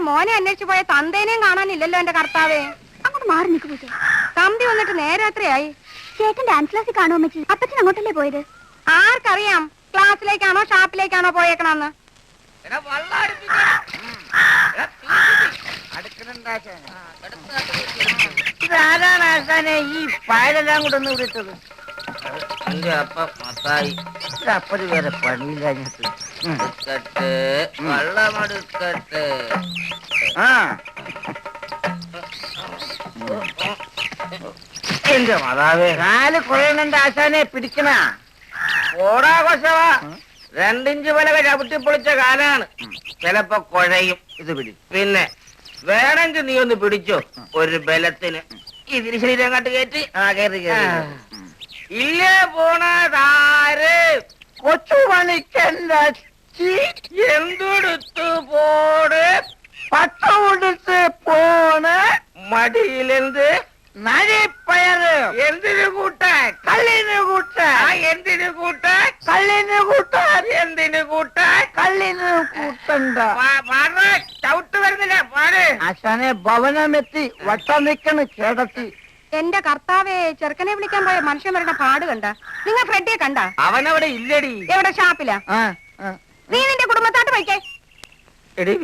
മോനെ അന്വേഷിച്ചു പോയ തന്തേനെയും കാണാനില്ലല്ലോ എന്റെ കർത്താവേ. അങ്ങോട്ട് മാറി നിൽക്കൂ. തമ്പി വന്നിട്ട് നേരെ എത്രയായി? ചേട്ടൻ ഡാൻസ് ക്ലാസ്സിൽ കാണുമോ അമ്മച്ചി? അപ്പച്ചൻ അങ്ങോട്ടല്ലേ പോയത്? ആർക്കറിയാം ക്ലാസ്സിലേക്കാണോ ഷാപ്പിലേക്കാണോ പോയേക്കണെന്ന്. ഇതാരാണ് ആശാനെ ഈ പായലെല്ലാം കൂടെ ഒന്ന് വിളിച്ചത്? എന്റെ അപ്പ മത്തായി അപ്പന് വേറെ പണിയില്ല. വെള്ളമെടുക്കട്ടെ. ആ എന്റെ മാതാവേ, കാല് കുഴയണന്റെ ആശാനെ പിടിക്കണ ഓടാഘോഷവാ 2 ഇഞ്ച് വിലക ചവിട്ടിപ്പൊളിച്ച കാലാണ്. ചിലപ്പോ കുഴയും. ഇത് പിടി. പിന്നെ വേണമെങ്കിൽ നീ ഒന്ന് പിടിച്ചോ ഒരു ബലത്തിന്. ഇതിന് ശരീരം അങ്ങോട്ട് കയറ്റി ഇല്ലേ പോണതാര്? കൊച്ചു പണിക്കൻ്റെ എന്തെടുത്തു പോട്? പട്ട കൊടുത്ത് പോണ് മടിയിലെന്ത് നരിപ്പയറ്. എന്തിനു കൂട്ടാൻ? കല്ലിന് കൂട്ടാൻ. എന്തിനു കൂട്ടാൻ? കല്ലിന് കൂട്ടാൻ. എന്തിനു കൂട്ടാൻ? കല്ലിന് കൂട്ടണ്ട. ചവിട്ട് വരുന്നില്ല. പാട്. ആശാനെ ഭവനമെത്തി വട്ടം നിൽക്കണ് കേടത്തി. എന്റെ കർത്താവേ, ചെറുക്കനെ വിളിക്കാൻ പോയ മനുഷ്യന്മാരുടെ പാട് കണ്ട? നിങ്ങൾ ഫ്രെഡിയെ കണ്ട? അവനവിടെ ഇല്ലടി. എവിടെ? ഷാപ്പിലാ? ആ നീ നിന്റെ കുടുംബത്തായിട്ട് വയ്ക്കേ. എടി